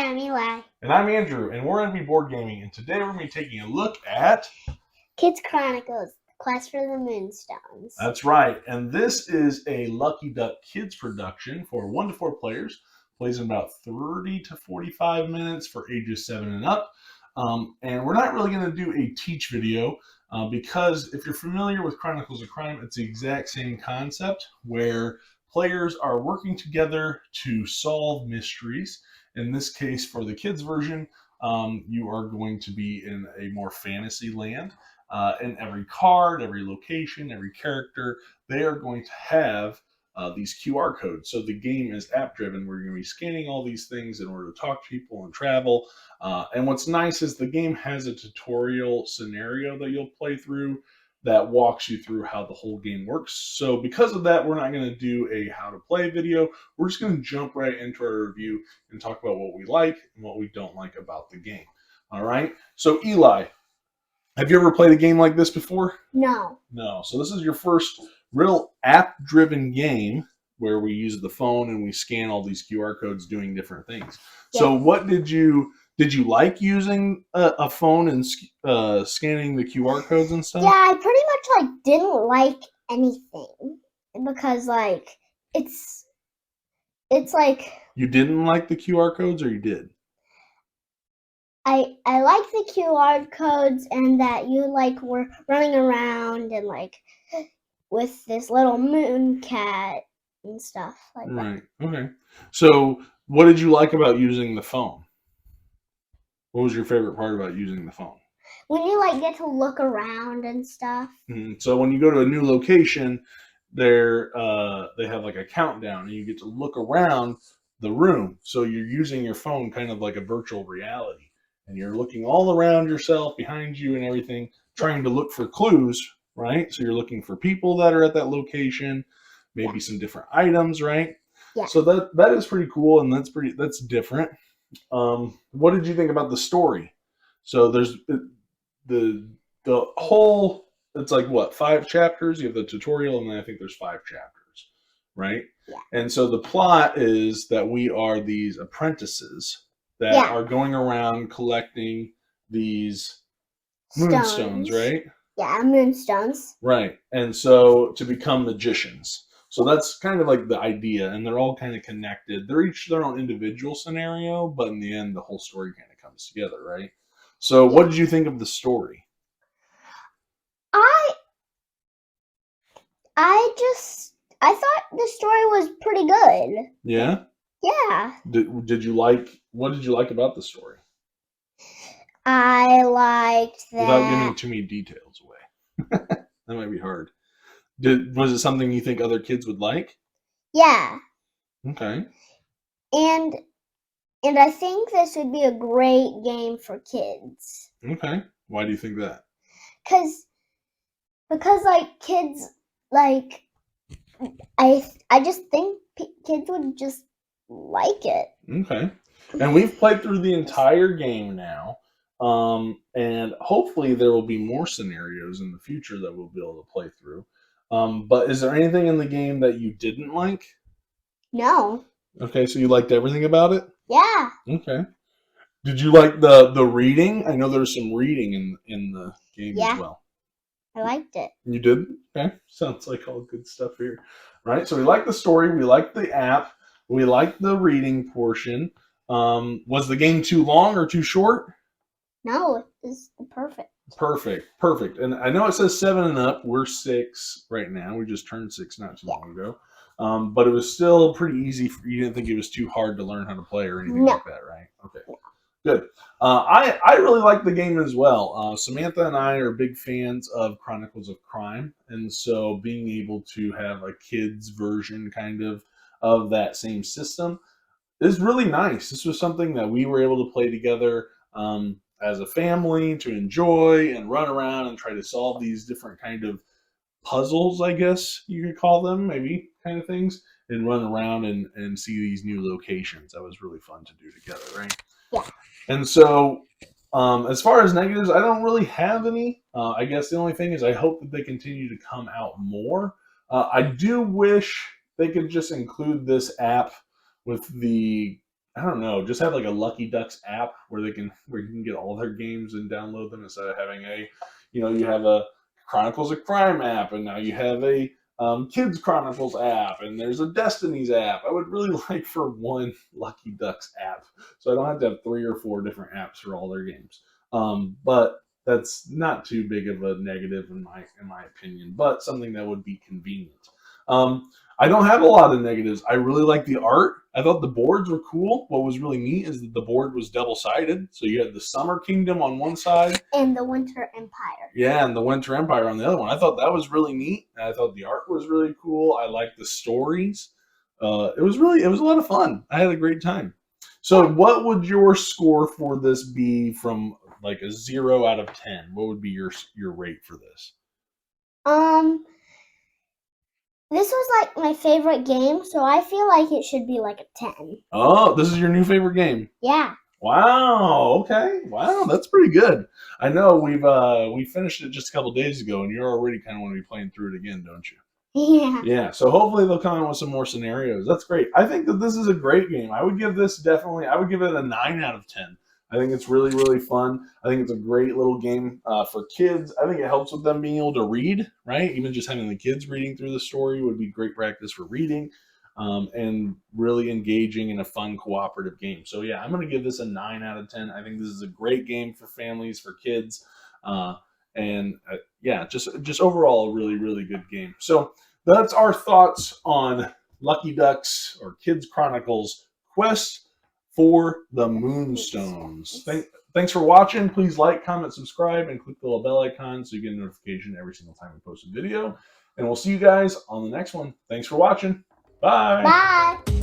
I'm Eli. And I'm Andrew, and we're going to be board gaming. And today we're going to be taking a look at Kids Chronicles, Quest for the Moonstones. That's right. And this is a Lucky Duck Kids production for 1 to 4 players. Plays in about 30 to 45 minutes for ages 7 and up. And we're not really going to do a teach video because if you're familiar with Chronicles of Crime, it's the exact same concept where players are working together to solve mysteries. In this case, for the kids version, you are going to be in a more fantasy land. And every card, every location, every character, they are going to have these QR codes. So the game is app driven. We're going to be scanning all these things in order to talk to people and travel. And what's nice is the game has a tutorial scenario that you'll play through that walks you through how the whole game works. So because of that, we're not going to do a how to play video. We're just going to jump right into our review and talk about what we like and what we don't like about the game. All right. So Eli, have you ever played a game like this before? No. No. So this is your first real app-driven game where we use the phone and we scan all these QR codes doing different things. Yes. So what did you like using a phone and scanning the QR codes and stuff? Yeah, I pretty much didn't like anything because it's like you didn't like the QR codes, or you did? I like the QR codes and that you were running around and with this little moon cat and stuff like that. Right. Okay. So what did you like about using the phone? What was your favorite part about using the phone? When you get to look around and stuff. Mm-hmm. So when you go to a new location, they have a countdown, and you get to look around the room. So you're using your phone kind of like a virtual reality. And you're looking all around yourself, behind you and everything, trying to look for clues, right? So you're looking for people that are at that location, maybe some different items, right? Yeah. So that is pretty cool, and that's different. What did you think about the story? So there's the whole, it's 5 chapters? You have the tutorial, and then I think there's 5 chapters, right? Yeah. And so the plot is that we are these apprentices that are going around collecting these moonstones, right? Yeah, moonstones. Right. And so to become magicians. So that's kind of the idea, and they're all kind of connected. They're each their own individual scenario, but in the end, the whole story kind of comes together, right? So what did you think of the story? I thought the story was pretty good. Yeah? Yeah. What did you like about the story? I liked that. Without giving too many details away. That might be hard. Was it something you think other kids would like? Yeah. Okay. And I think this would be a great game for kids. Okay. Why do you think that? Because kids I just think kids would just like it. Okay. And we've played through the entire game now. And hopefully there will be more scenarios in the future that we'll be able to play through. But is there anything in the game that you didn't like? No. Okay, so you liked everything about it? Yeah. Okay. Did you like the reading? I know there's some reading in the game as well. I liked it. You did? Okay. Sounds like all good stuff here. Right? So we like the story, we like the app, we like the reading portion. Was the game too long or too short? No, it's perfect. Perfect. And I know it says 7 and up. We're 6 right now. We just turned 6 not too long ago. But it was still pretty easy. You didn't think it was too hard to learn how to play or anything like that, right? Okay. Good. I really like the game as well. Samantha and I are big fans of Chronicles of Crime, and so being able to have a kids version kind of that same system is really nice. This was something that we were able to play together as a family to enjoy and run around and try to solve these different kind of puzzles, I guess you could call them, maybe kind of things, and run around and see these new locations. That was really fun to do together, right? Yeah. And so as far as negatives, I don't really have any. I guess the only thing is I hope that they continue to come out more. I do wish they could just include this app with the I don't know, just have like a Lucky Ducks app where you can get all their games and download them instead of having you have a Chronicles of Crime app, and now you have a Kids Chronicles app, and there's a Destinies app. I would really like for one Lucky Ducks app, so I don't have to have 3 or 4 different apps for all their games. But that's not too big of a negative in my opinion, but something that would be convenient. I don't have a lot of negatives. I really like the art. I thought the boards were cool. What was really neat is that the board was double sided. So you had the Summer Kingdom on one side, and the Winter Empire. yeah, and the Winter Empire on the other one. I thought that was really neat. And I thought the art was really cool. I liked the stories. It was a lot of fun. I had a great time. So, what would your score for this be from like a 0 out of 10? What would be your rate for this? Um, this was like my favorite game, so I feel like it should be like a 10. Oh, this is your new favorite game. Yeah. Wow. Okay. Wow, that's pretty good. I know we finished it just a couple days ago, and you're already kind of want to be playing through it again, don't you? Yeah. Yeah. So hopefully they'll come out with some more scenarios. That's great. I think that this is a great game. I would give this definitely. I would give it a 9 out of 10. I think it's really fun. I think it's a great little game for kids. I think it helps with them being able to read, right? Even just having the kids reading through the story would be great practice for reading. And really engaging in a fun cooperative game. So yeah, I'm going to give this a 9 out of 10. I think this is a great game for families, for kids, and yeah, just overall a really good game. So that's our thoughts on Lucky Ducks or Kids Chronicles Quest for the Moonstones. Thanks for watching. Please like, comment, subscribe, and click the little bell icon so you get a notification every single time we post a video. And we'll see you guys on the next one. Thanks for watching. Bye. Bye.